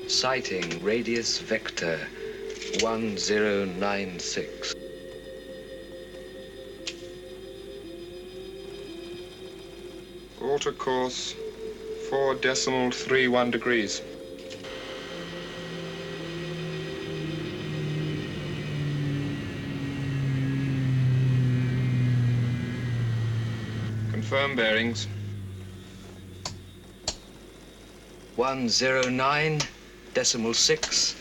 Sighting radius vector 1096. Alter course 4.31 degrees. Confirm bearings. 109.6.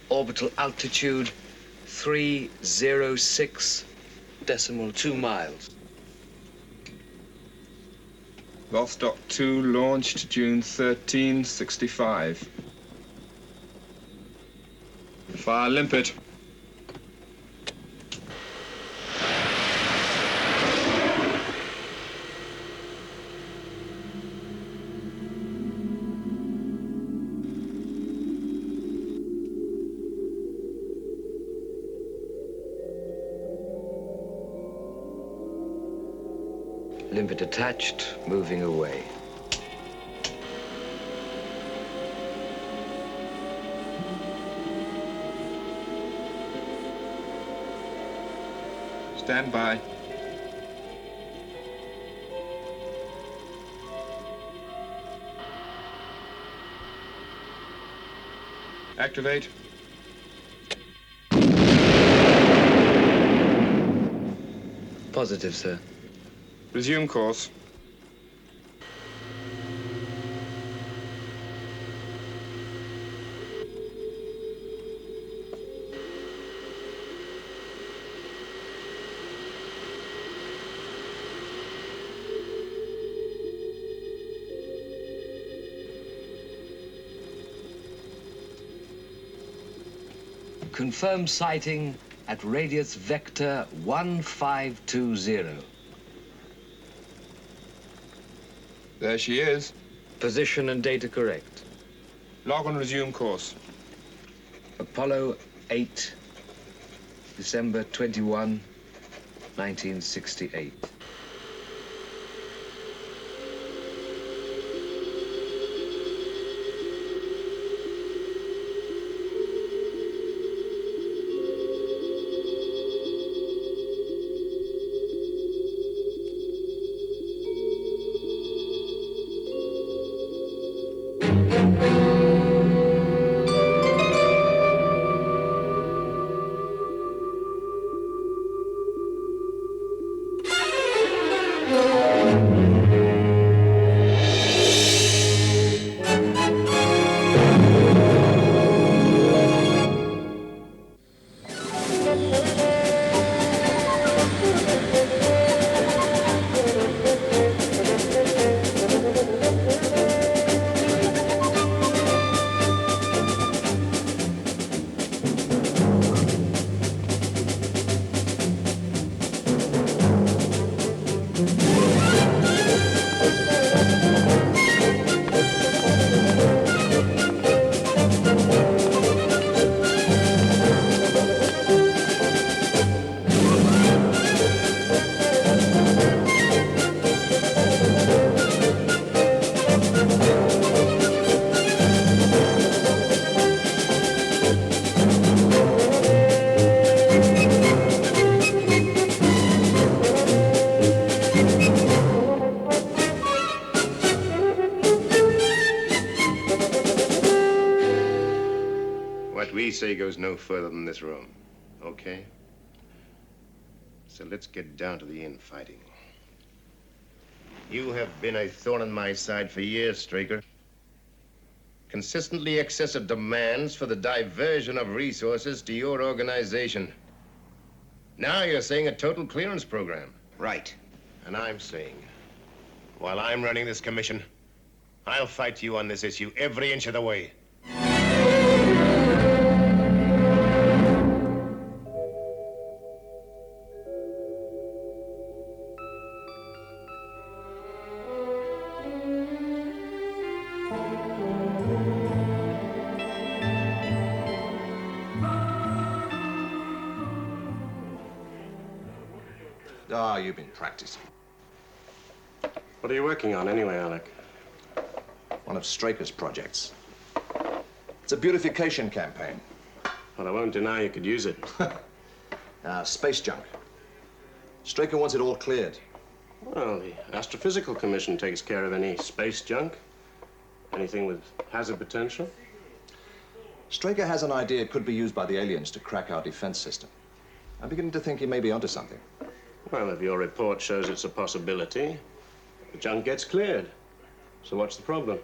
Orbital altitude 306.2 miles. Vostok 2 launched June 13, 65. Fire limpet. Limpet attached, moving away. Stand by. Activate. Positive, sir. Resume course. Confirm sighting at radius vector 1520. There she is. Position and data correct. Log and resume course. Apollo 8, December 21, 1968. say goes no further than this room, okay? So let's get down to the infighting. You have been a thorn in my side for years, Straker. Consistently excessive demands for the diversion of resources to your organization. Now you're saying a total clearance program. Right. And I'm saying, while I'm running this commission, I'll fight you on this issue every inch of the way. Ah, you've been practicing. What are you working on anyway, Alec? One of Straker's projects. It's a beautification campaign. Well, I won't deny you could use it. Space junk. Straker wants it all cleared. Well, the Astrophysical Commission takes care of any space junk. Anything with hazard potential. Straker has an idea it could be used by the aliens to crack our defense system. I'm beginning to think he may be onto something. Well, if your report shows it's a possibility, the junk gets cleared. So what's the problem?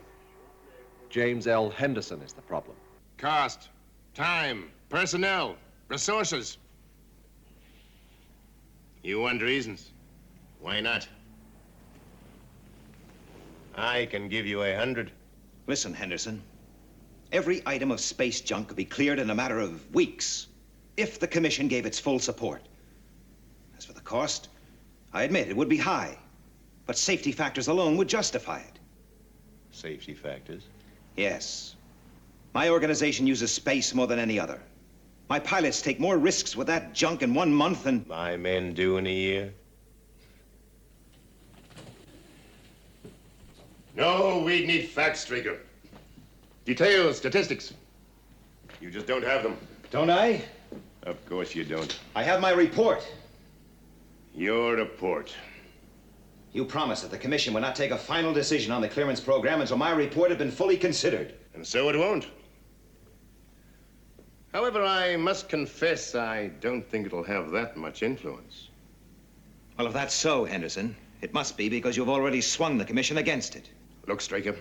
James L. Henderson is the problem. Cost, time, personnel, resources. You want reasons. Why not? I can give you 100. Listen, Henderson. Every item of space junk could be cleared in a matter of weeks if the commission gave its full support. As for the cost, I admit it would be high, but safety factors alone would justify it. Safety factors? Yes. My organization uses space more than any other. My pilots take more risks with that junk in 1 month than My men do in a year. No, we need facts, Straker. Details, statistics. You just don't have them. Don't I? Of course you don't. I have my report. Your report. You promised that the commission would not take a final decision on the clearance program until my report had been fully considered. And so it won't. However, I must confess I don't think it'll have that much influence. Well, if that's so, Henderson, it must be because you've already swung the commission against it. Look, Straker,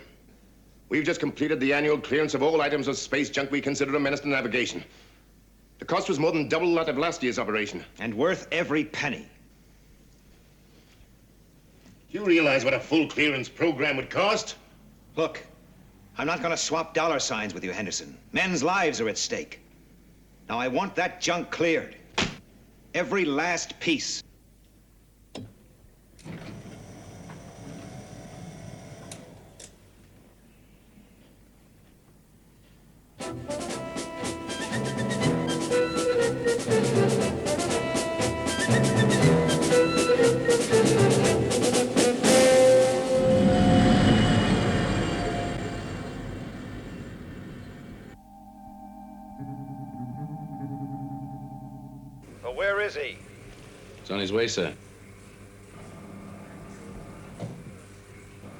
we've just completed the annual clearance of all items of space junk we consider a menace to navigation. The cost was more than double that of last year's operation. And worth every penny. Do you realize what a full clearance program would cost? Look, I'm not going to swap dollar signs with you, Henderson. Men's lives are at stake. Now, I want that junk cleared. Every last piece. Well, where is he? It's on his way, sir.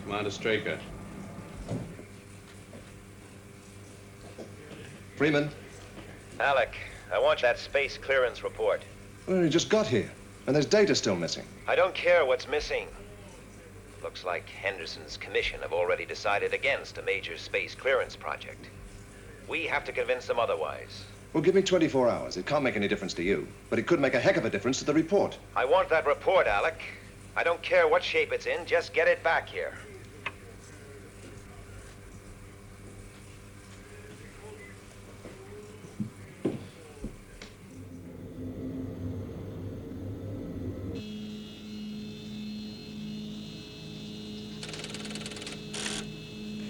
Commander Straker. Freeman, Alec, I want that space clearance report. well, he just got here, and there's data still missing. I don't care what's missing. Looks like Henderson's commission have already decided against a major space clearance project. We have to convince them otherwise. Well, give me 24 hours. It can't make any difference to you, but it could make a heck of a difference to the report. I want that report, Alec. I don't care what shape it's in, just get it back here.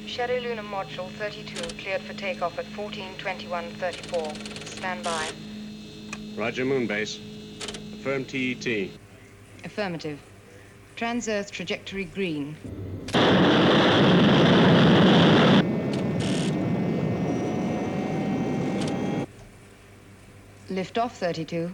Shadow Lunar Module 32 cleared for takeoff at 14:21:34. Stand by. Roger, Moonbase. Affirm TET. Affirmative. Trans-Earth trajectory green. Lift off 32.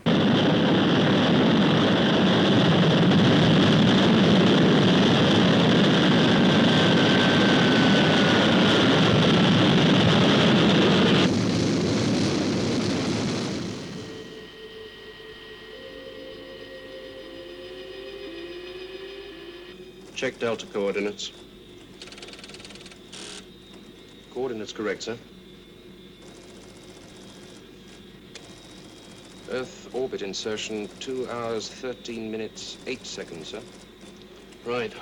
check Delta coordinates. Coordinates correct, sir. Earth orbit insertion, 2 hours, 13 minutes, 8 seconds, sir. Right.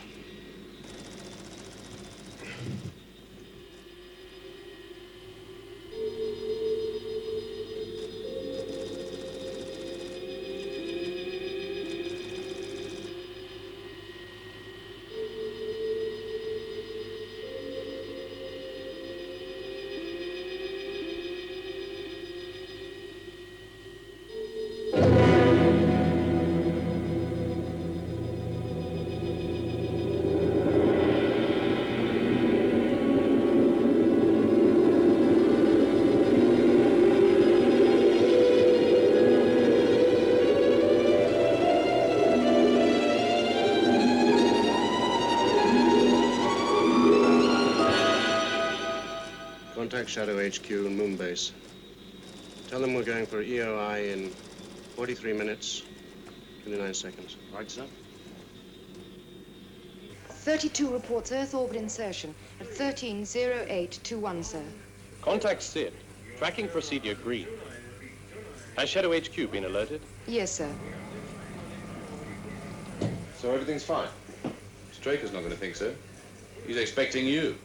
Contact Shadow HQ and Moon Base. Tell them we're going for EOI in 43 minutes, 29 seconds. Right, sir? 32 reports Earth orbit insertion at 13:08:21, sir. Contact Sid. Tracking procedure green. Has Shadow HQ been alerted? Yes, sir. So everything's fine? Straker's not going to think so. He's expecting you.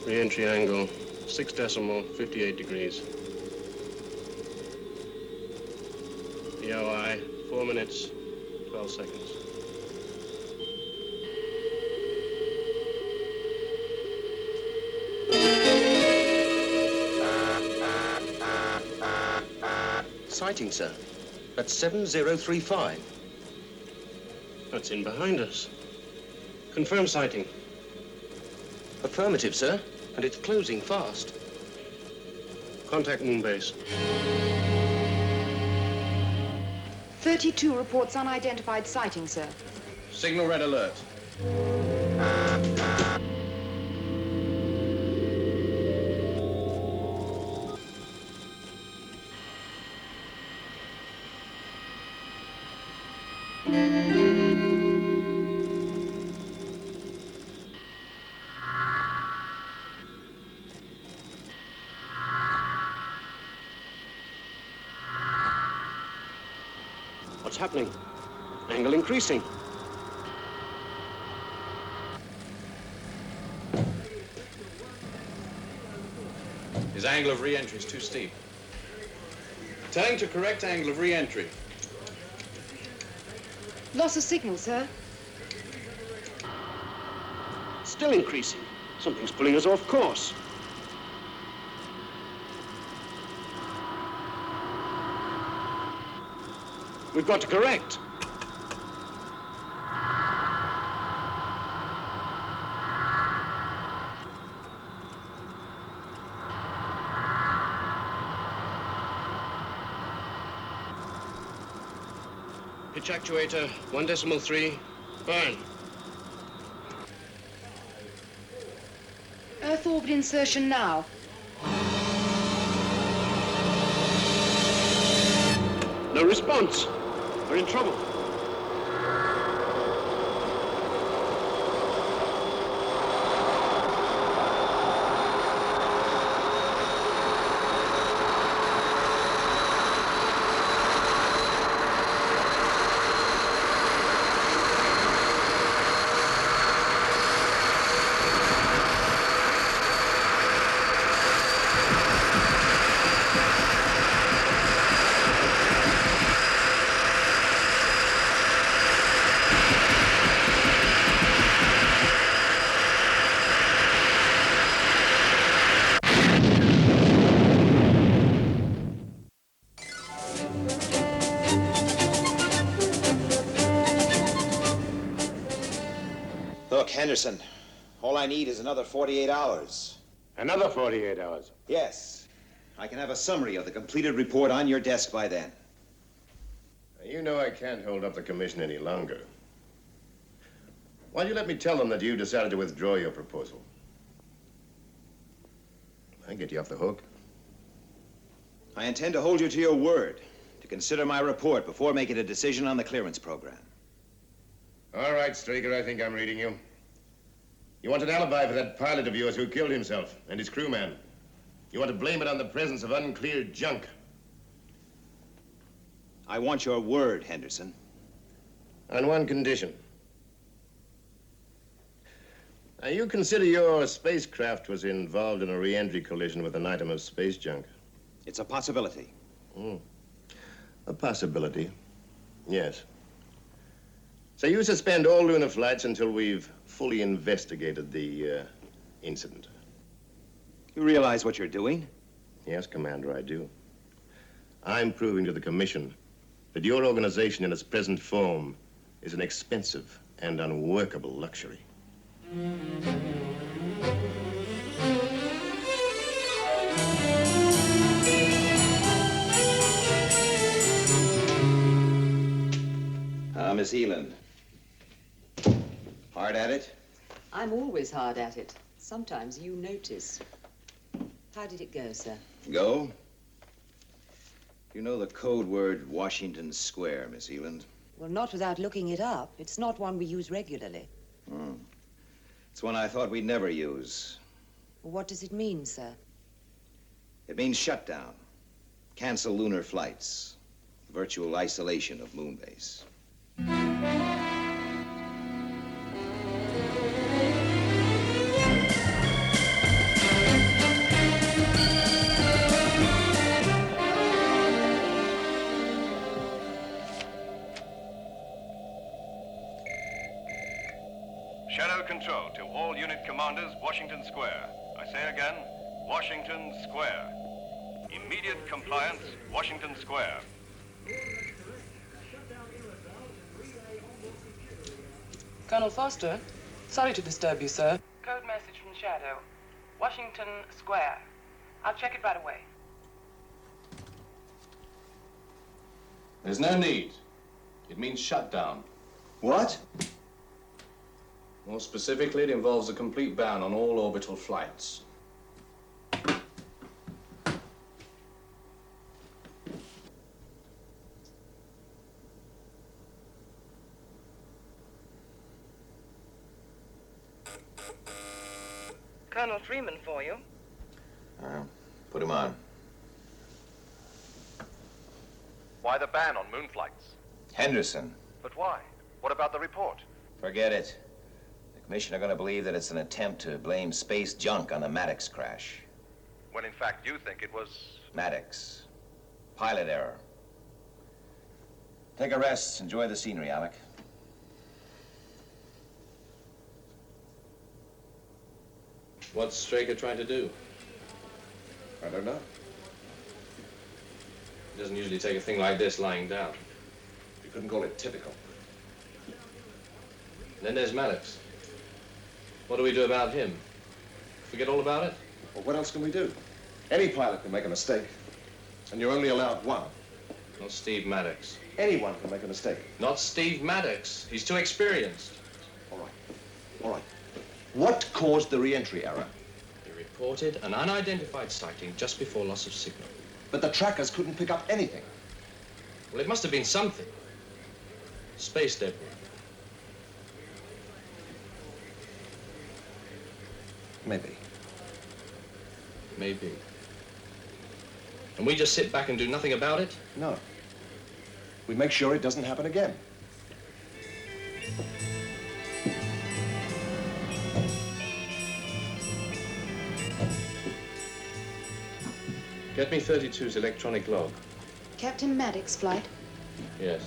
Re-entry angle, 6 decimal, 58 degrees. EOI, 4 minutes, 12 seconds. Sighting, sir. At 7035. That's in behind us. Confirm sighting. Affirmative, sir. And it's closing fast. Contact Moon Base. 32 reports unidentified sighting, sir. Signal red alert. What's happening? Angle increasing. His angle of re-entry is too steep. Turning to correct angle of re-entry. Loss of signal, sir. Still increasing. Something's pulling us off course. We've got to correct. Pitch actuator, 1.3, burn. Earth orbit insertion now. No response. We're in trouble. Look, Henderson, all I need is another 48 hours. Another 48 hours. Yes. I can have a summary of the completed report on your desk by then. You know I can't hold up the commission any longer. Why don't you let me tell them that you decided to withdraw your proposal? I get you off the hook. I intend to hold you to your word, to consider my report before making a decision on the clearance program. All right, Straker, I think I'm reading you. You want an alibi for that pilot of yours who killed himself and his crewman. You want to blame it on the presence of uncleared junk. I want your word, Henderson. On one condition. Now, you consider your spacecraft was involved in a re-entry collision with an item of space junk? It's a possibility. A possibility, yes. So you suspend all lunar flights until we've fully investigated the incident? You realize what you're doing? Yes, Commander, I do. I'm proving to the Commission that your organization in its present form is an expensive and unworkable luxury. Miss Eland. Hard at it? I'm always hard at it. Sometimes you notice. How did it go, sir? Go? You know the code word Washington Square, Miss Eland? Well, not without looking it up. It's not one we use regularly. It's one I thought we'd never use. What does it mean, sir? It means shutdown. Cancel lunar flights. Virtual isolation of Moonbase. Shadow Control to all unit commanders, Washington Square. I say again, Washington Square. Immediate compliance, Washington Square. Colonel Foster, sorry to disturb you, sir. Code message from Shadow. Washington Square. I'll check it right away. There's no need. It means shutdown. What? More specifically, it involves a complete ban on all orbital flights. Colonel Freeman for you. Put him on. Why the ban on moon flights? Henderson. But why? What about the report? Forget it. The Commission are going to believe that it's an attempt to blame space junk on the Maddox crash. When in fact you think it was... Maddox. Pilot error. Take a rest. Enjoy the scenery, Alec. What's Straker trying to do? I don't know. He doesn't usually take a thing like this lying down. You couldn't call it typical. And then there's Maddox. What do we do about him? Forget all about it? Well, what else can we do? Any pilot can make a mistake. And you're only allowed one. Not Steve Maddox. Anyone can make a mistake. Not Steve Maddox. He's too experienced. All right. All right. What caused the re-entry error? He reported an unidentified sighting just before loss of signal. But the trackers couldn't pick up anything. Well, it must have been something. Space debris. Maybe. Maybe. And we just sit back and do nothing about it? No. We make sure it doesn't happen again. Get me 32's electronic log. Captain Maddox flight. Yes.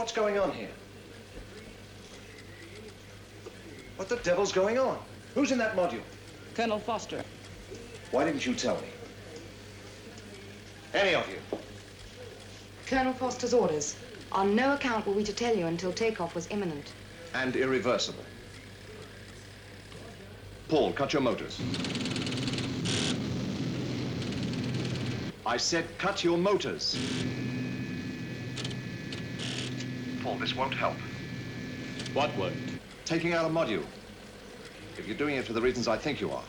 What's going on here? What the devil's going on? Who's in that module? Colonel Foster. Why didn't you tell me? Any of you? Colonel Foster's orders. On no account were we to tell you until takeoff was imminent. And irreversible. Paul, cut your motors. I said cut your motors. Paul, this won't help. What won't? Taking out a module. If you're doing it for the reasons I think you are.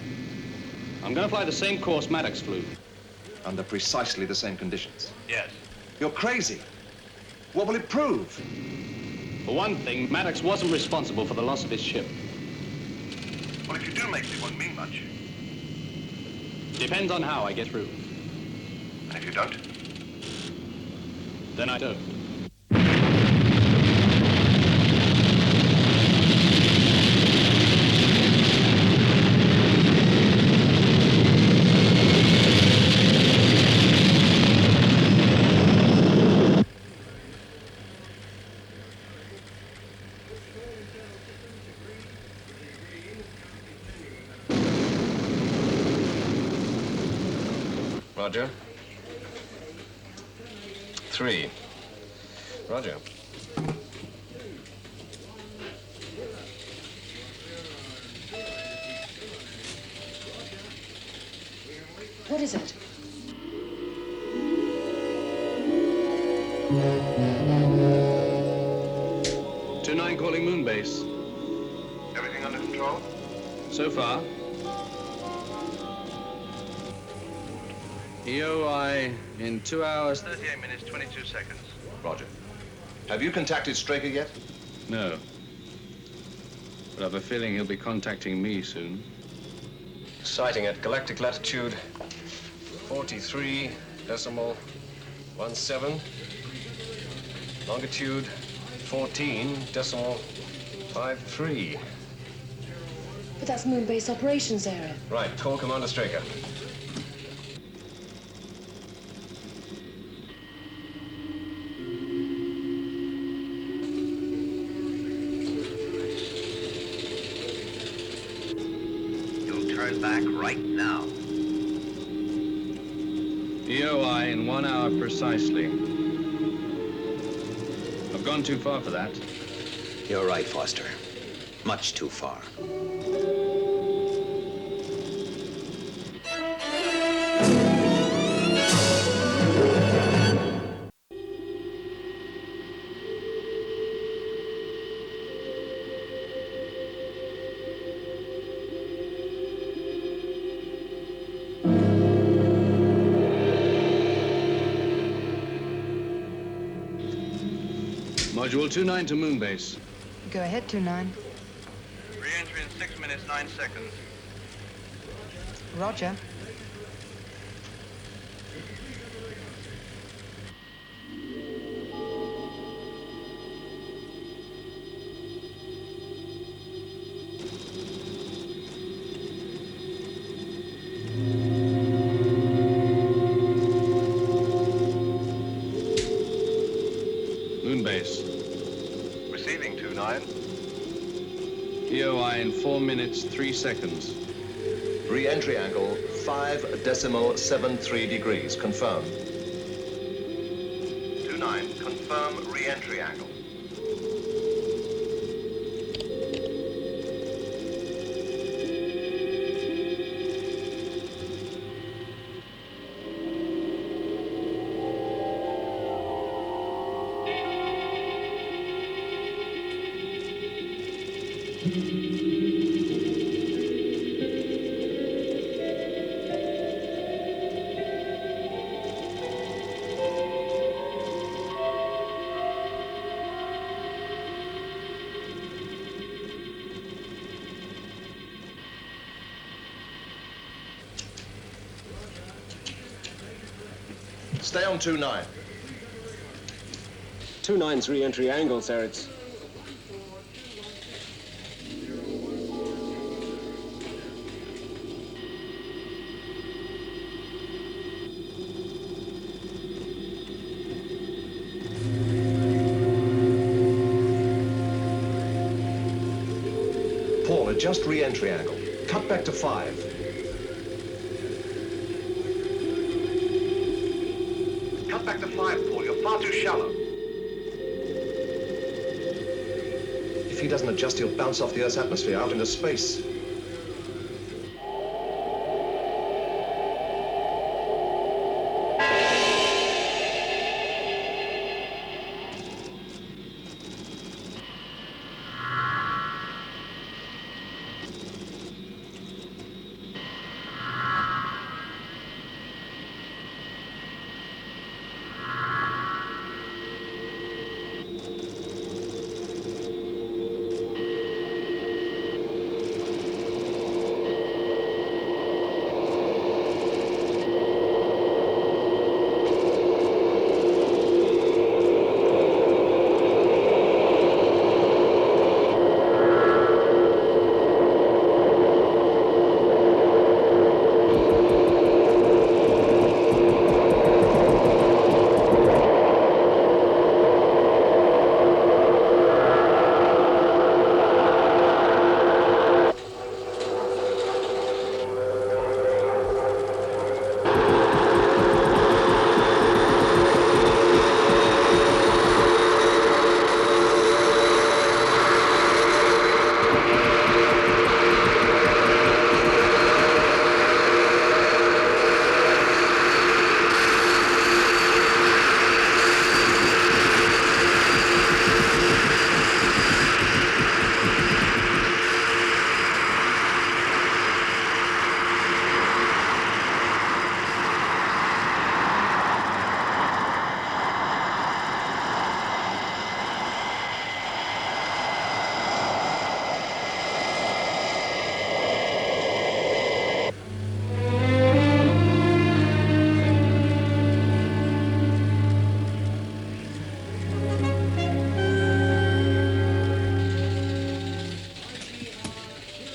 I'm going to fly the same course Maddox flew. Under precisely the same conditions. Yes. You're crazy. What will it prove? For one thing, Maddox wasn't responsible for the loss of his ship. Well, if you do make it, it won't mean much. Depends on how I get through. And if you don't? Then I don't. Roger. 3. Roger. What is it? Two-9 calling moon base. Everything under control? So far. EOI in 2 hours, 38 minutes, 22 seconds. Roger. Have you contacted Straker yet? No. But I've a feeling he'll be contacting me soon. Sighting at galactic latitude 43.17. Longitude 14.53. But that's moon base operations area. Right, call Commander Straker. Turn back right now. EOI in 1 hour precisely. I've gone too far for that. You're right, Foster. Much too far. Module 2-9 to moon base. Go ahead, 2-9. Re-entry in 6 minutes, 9 seconds. Roger. Moon base. Receiving 2-9. EOI in 4 minutes, 3 seconds. Re-entry angle 5.73 degrees. Confirmed. 2-9. Confirm re-entry angle. Stay on 2-9. 2-9's re-entry angle, sir. It's... Paul, adjust re-entry angle. Cut back to 5. Cut back to 5, Paul. You're far too shallow. If he doesn't adjust, he'll bounce off the Earth's atmosphere out into space.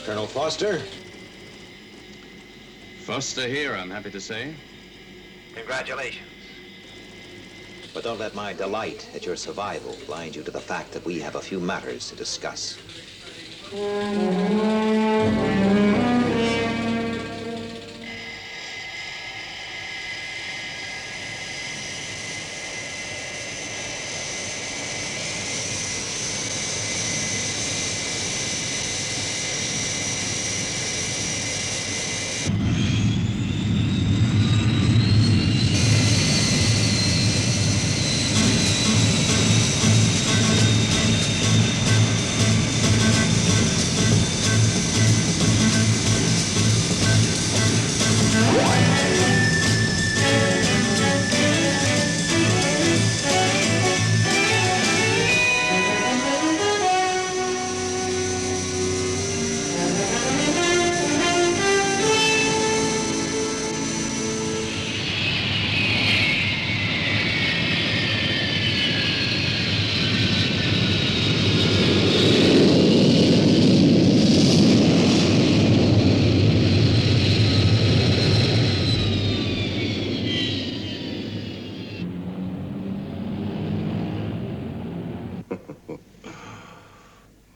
Colonel Foster? Foster here, I'm happy to say. Congratulations. But don't let my delight at your survival blind you to the fact that we have a few matters to discuss.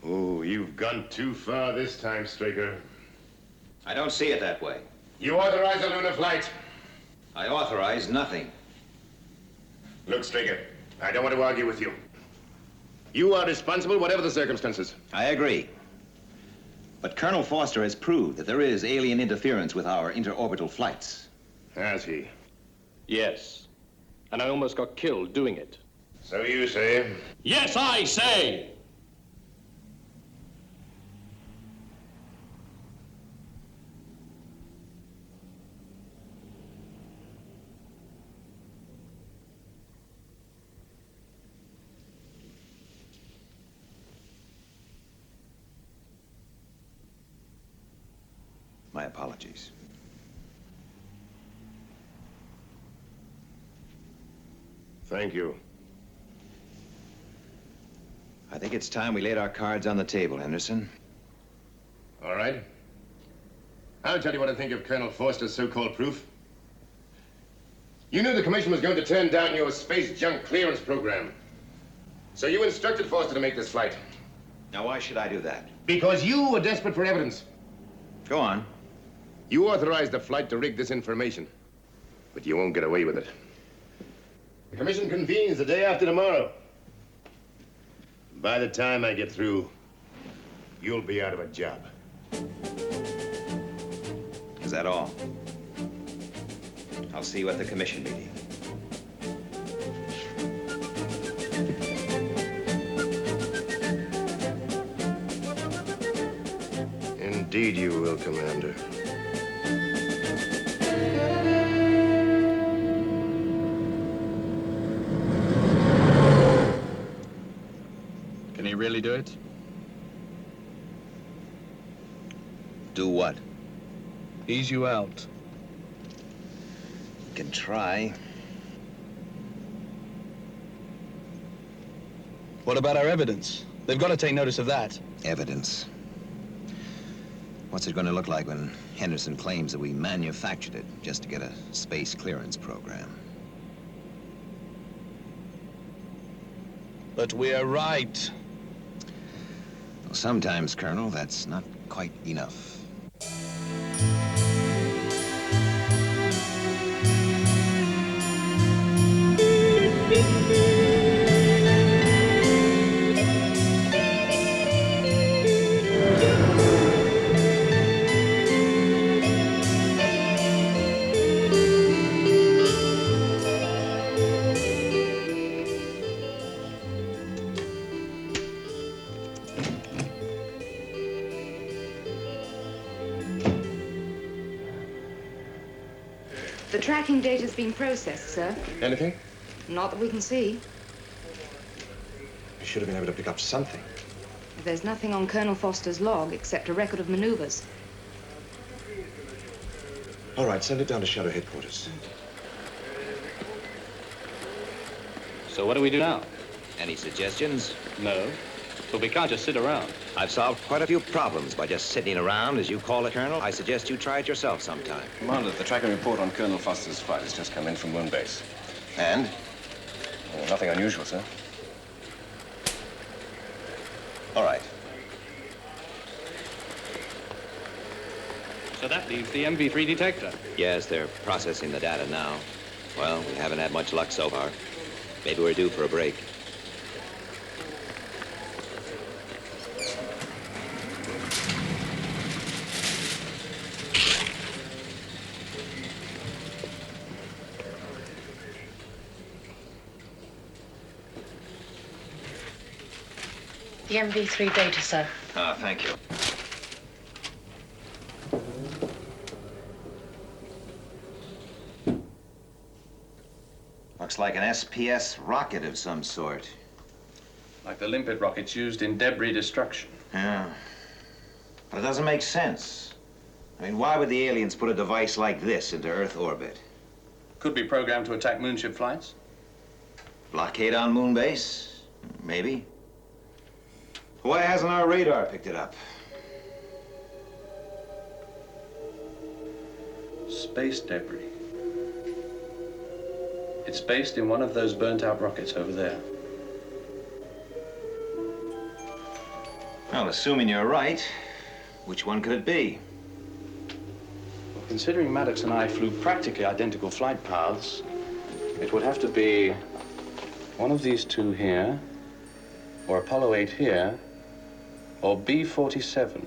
Oh, you've gone too far this time, Straker. I don't see it that way. You authorize a lunar flight. I authorize nothing. Look, Straker, I don't want to argue with you. You are responsible, whatever the circumstances. I agree. But Colonel Foster has proved that there is alien interference with our interorbital flights. Has he? Yes. And I almost got killed doing it. So you say? Yes, I say! My apologies. Thank you. I think it's time we laid our cards on the table, Henderson. All right. I'll tell you what I think of Colonel Foster's so-called proof. You knew the commission was going to turn down your space junk clearance program. So you instructed Foster to make this flight. Now, why should I do that? Because you were desperate for evidence. Go on. You authorized the flight to rig this information, but you won't get away with it. The commission convenes the day after tomorrow. By the time I get through, you'll be out of a job. Is that all? I'll see you at the commission meeting. Indeed you will, Commander. Can he really do it? Do what? Ease you out. Can try. What about our evidence? They've got to take notice of that. Evidence. What's it going to look like when Henderson claims that we manufactured it just to get a space clearance program? But we're right. Well, sometimes, Colonel, that's not quite enough. The tracking data's been processed, sir. Anything? Not that we can see. You should have been able to pick up something. There's nothing on Colonel Foster's log except a record of maneuvers. All right, send it down to Shadow headquarters. So what do we do now? Any suggestions? No. But we can't just sit around. I've solved quite a few problems by just sitting around, as you call it, Colonel. I suggest you try it yourself sometime. Commander, the tracking report on Colonel Foster's flight has just come in from Moon Base. And? Oh, nothing unusual, sir. All right. So that leaves the MV3 detector. Yes, they're processing the data now. Well, we haven't had much luck so far. Maybe we're due for a break. The MV3 data, sir. Ah, thank you. Looks like an SPS rocket of some sort. Like the limpet rockets used in debris destruction. Yeah. But it doesn't make sense. I mean, why would the aliens put a device like this into Earth orbit? Could be programmed to attack moonship flights. Blockade on moon base? Maybe. Why hasn't our radar picked it up? Space debris. It's based in one of those burnt-out rockets over there. Well, assuming you're right, which one could it be? Well, considering Maddox and I flew practically identical flight paths, it would have to be one of these two here, or Apollo 8 here, or B-47.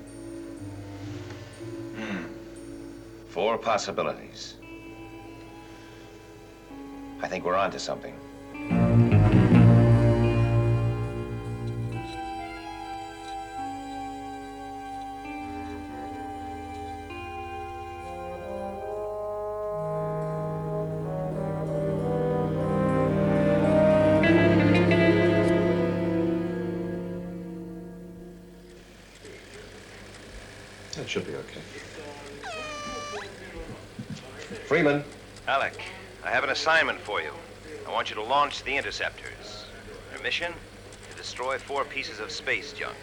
4 possibilities. I think we're onto something. That should be okay. Freeman. Alec, I have an assignment for you. I want you to launch the interceptors. Their mission? To destroy 4 pieces of space junk.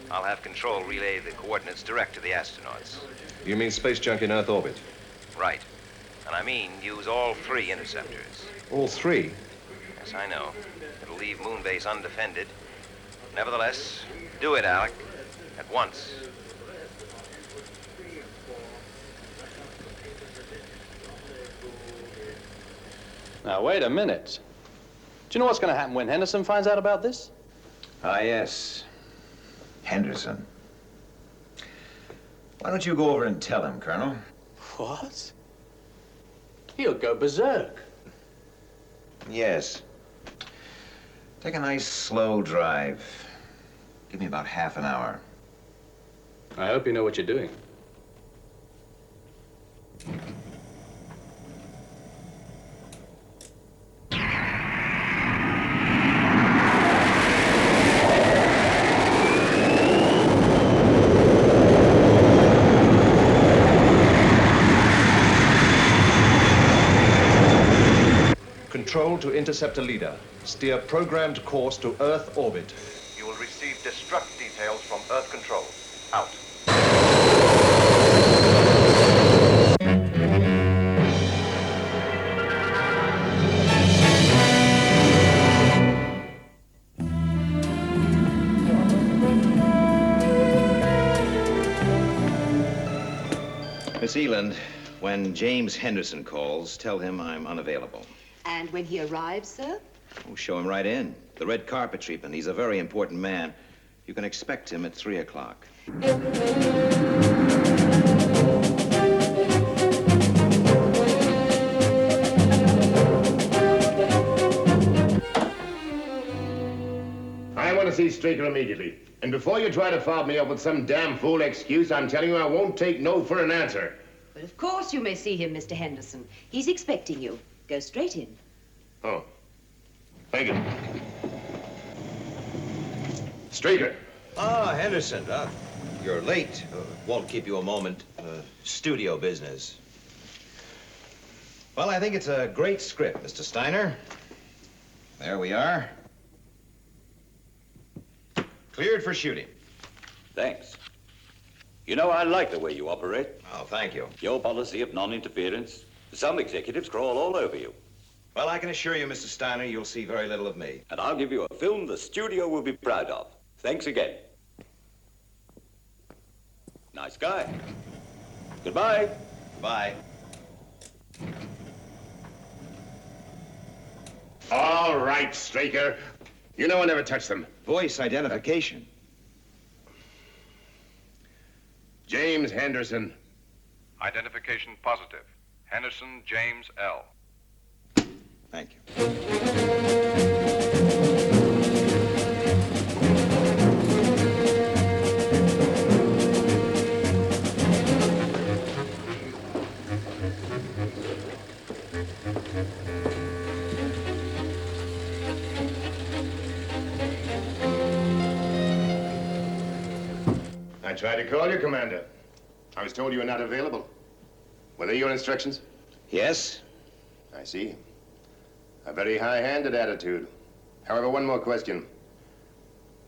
I'll have control relay the coordinates direct to the astronauts. You mean space junk in Earth orbit? Right. And I mean use all 3 interceptors. All 3? Yes, I know. It'll leave Moonbase undefended. Nevertheless, do it, Alec. At once. Now, wait a minute. Do you know what's going to happen when Henderson finds out about this? Ah, yes. Henderson. Why don't you go over and tell him, Colonel? What? He'll go berserk. Yes. Take a nice, slow drive. Give me about half an hour. I hope you know what you're doing. Control to interceptor leader. Steer programmed course to Earth orbit. You will receive destruct details from Earth Control. Out. Miss Eland, when James Henderson calls, tell him I'm unavailable. And when he arrives, sir? Oh, show him right in. The red carpet treatment. He's a very important man. You can expect him at 3 o'clock. I want to see Straker immediately. And before you try to fob me up with some damn fool excuse, I'm telling you I won't take no for an answer. But of course you may see him, Mr. Henderson. He's expecting you. Go straight in. Oh. Thank you. Straker. Ah, Henderson. You're late. Won't keep you a moment. Studio business. Well, I think it's a great script, Mr. Steiner. There we are. Cleared for shooting. Thanks. You know, I like the way you operate. Oh, thank you. Your policy of non-interference. Some executives crawl all over you. Well, I can assure you, Mr. Steiner, you'll see very little of me. And I'll give you a film the studio will be proud of. Thanks again. Nice guy. Goodbye. Bye. All right, Straker. You know I never touched them. Voice identification. James Henderson. Identification positive. Henderson James L. Thank you. I tried to call you, Commander. I was told you were not available. Were they your instructions? Yes. I see. A very high-handed attitude. However, one more question.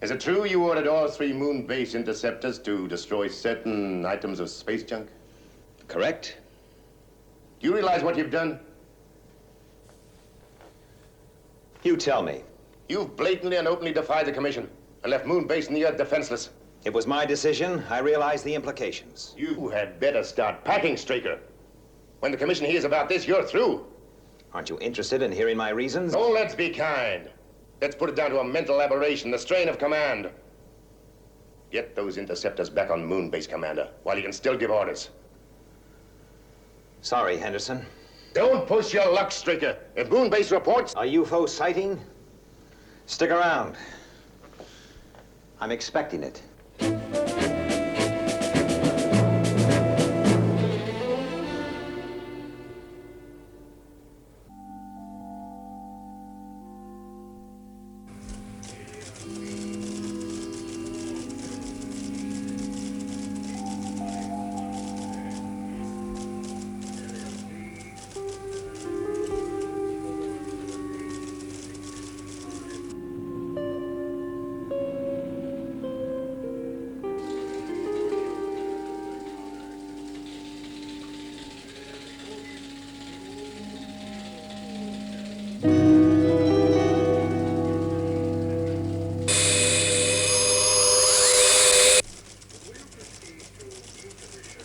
Is it true you ordered all 3 moon base interceptors to destroy certain items of space junk? Correct. Do you realize what you've done? You tell me. You've blatantly and openly defied the Commission and left moon base and the Earth defenseless. It was my decision. I realize the implications. You had better start packing, Straker. When the Commission hears about this, you're through. Aren't you interested in hearing my reasons? Oh, let's be kind. Let's put it down to a mental aberration, the strain of command. Get those interceptors back on moon base, Commander, while you can still give orders. Sorry, Henderson. Don't push your luck, Straker. If moon base reports... A UFO sighting? Stick around. I'm expecting it.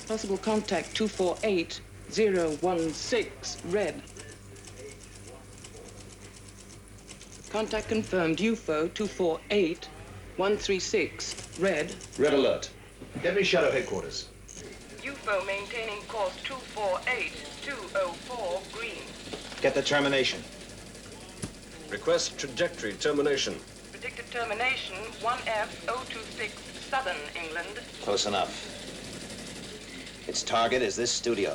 Possible contact 248016, red. Contact confirmed, UFO 248136, red. Red alert. Get me Shadow headquarters. UFO maintaining course 248204, green. Get the termination. Request trajectory termination. Predicted termination 1F026, southern England. Close enough. Its target is this studio.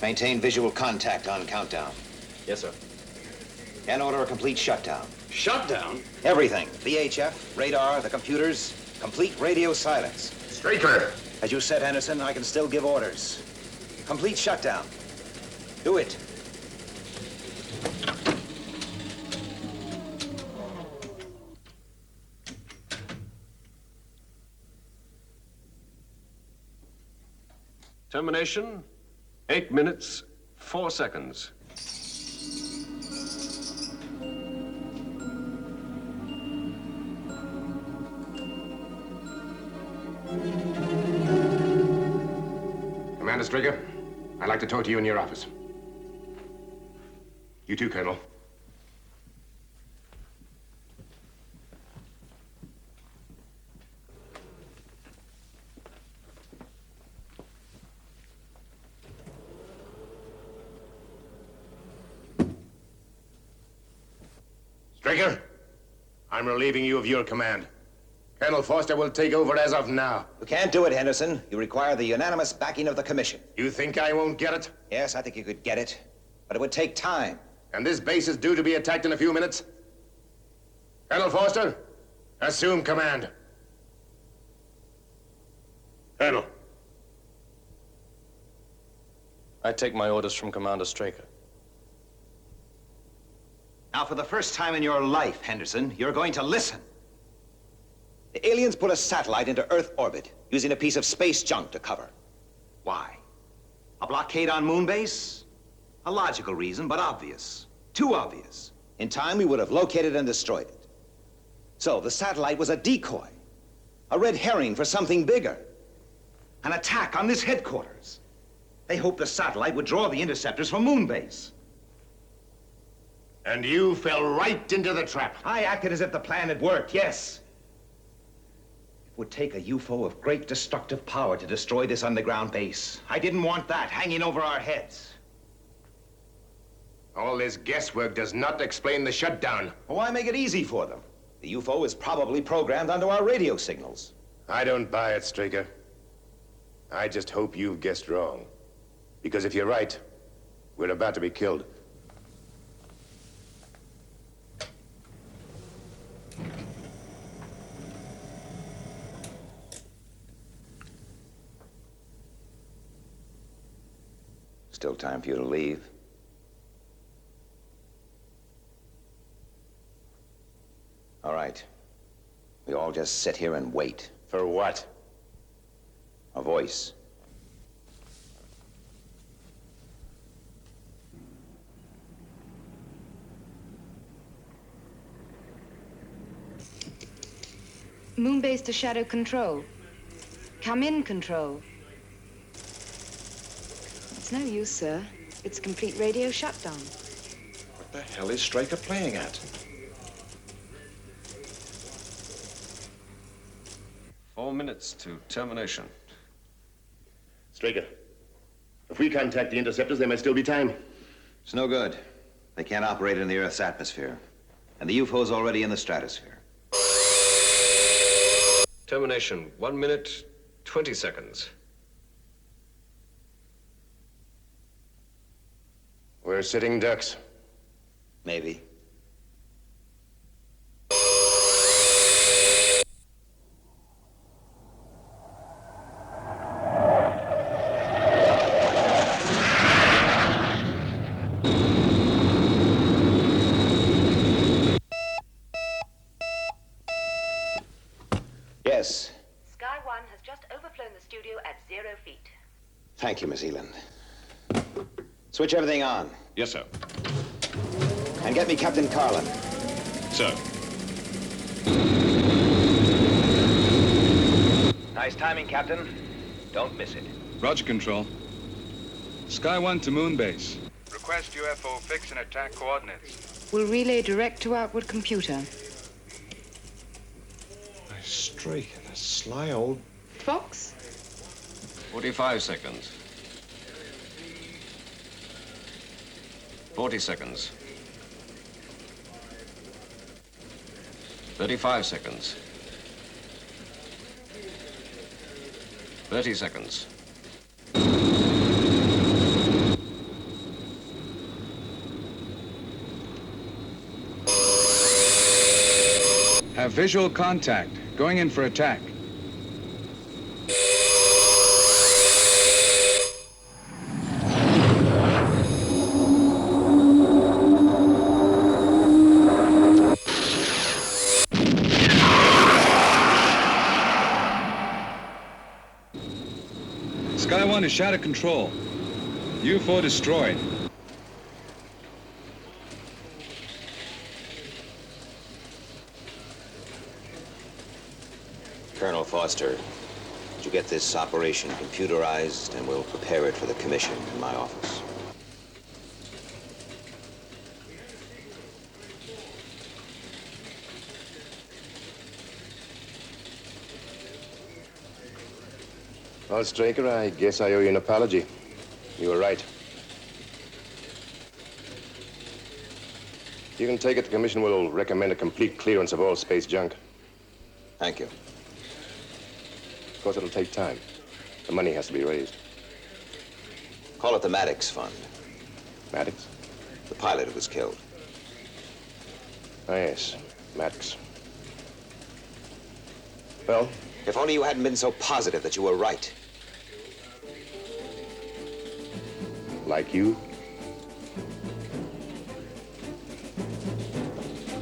Maintain visual contact on countdown. Yes, sir. And order a complete shutdown. Shutdown? Everything. VHF, radar, the computers, complete radio silence. Straker! As you said, Henderson, I can still give orders. Complete shutdown. Do it. Termination, 8 minutes, 4 seconds. Commander Straker, I'd like to talk to you in your office. You too, Colonel. Straker, I'm relieving you of your command. Colonel Foster will take over as of now. You can't do it, Henderson. You require the unanimous backing of the commission. You think I won't get it? Yes, I think you could get it, but it would take time. And this base is due to be attacked in a few minutes? Colonel Foster, assume command. Colonel. I take my orders from Commander Straker. Now, for the first time in your life, Henderson, you're going to listen. The aliens put a satellite into Earth orbit using a piece of space junk to cover. Why? A blockade on Moonbase? A logical reason, but obvious. Too obvious. In time, we would have located and destroyed it. So the satellite was a decoy, a red herring for something bigger. An attack on this headquarters. They hoped the satellite would draw the interceptors from Moonbase. And you fell right into the trap. I acted as if the plan had worked, yes. It would take a UFO of great destructive power to destroy this underground base. I didn't want that hanging over our heads. All this guesswork does not explain the shutdown. Well, why make it easy for them? The UFO is probably programmed onto our radio signals. I don't buy it, Straker. I just hope you've guessed wrong. Because if you're right, we're about to be killed. Still time for you to leave. All right. We all just sit here and wait. For what? A voice. Moonbase to Shadow Control. Come in, Control. It's no use, sir. It's a complete radio shutdown. What the hell is Straker playing at? 4 minutes to termination. Straker, if we contact the interceptors, there may still be time. It's no good. They can't operate in the Earth's atmosphere. And the UFO's already in the stratosphere. Termination, 1 minute, 20 seconds. We're sitting ducks. Maybe. Yes. Sky One has just overflown the studio at 0 feet. Thank you, Miss Eland. Switch everything on. Yes, sir. And get me Captain Carlin. Sir. Nice timing, Captain. Don't miss it. Roger, Control. Sky 1 to Moon Base. Request UFO fix and attack coordinates. Will relay direct to outward computer. A streak and a sly old... Fox? 45 seconds. 40 seconds. 35 seconds. 30 seconds. Have visual contact. Going in for attack. Sky 1 is shadow control. UFO destroyed. Colonel Foster, did you get this operation computerized, and we'll prepare it for the commission in my office? Well, Straker, I guess I owe you an apology. You were right. You can take it the Commission will recommend a complete clearance of all space junk. Thank you. Of course, it'll take time. The money has to be raised. Call it the Maddox Fund. Maddox? The pilot who was killed. Oh, yes. Maddox. Well? If only you hadn't been so positive that you were right. Like you?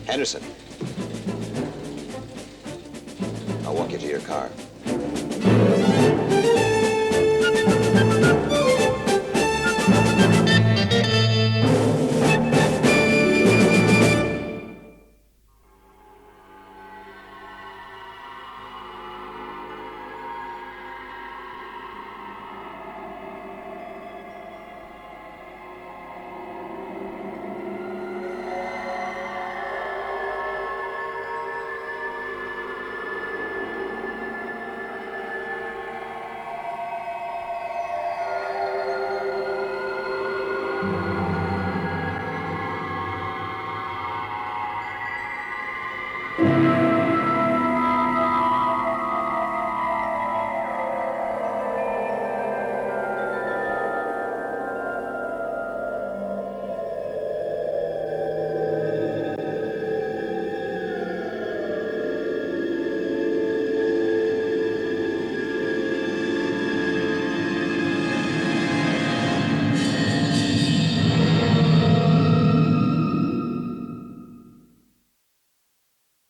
Henderson. I'll walk you to your car. you.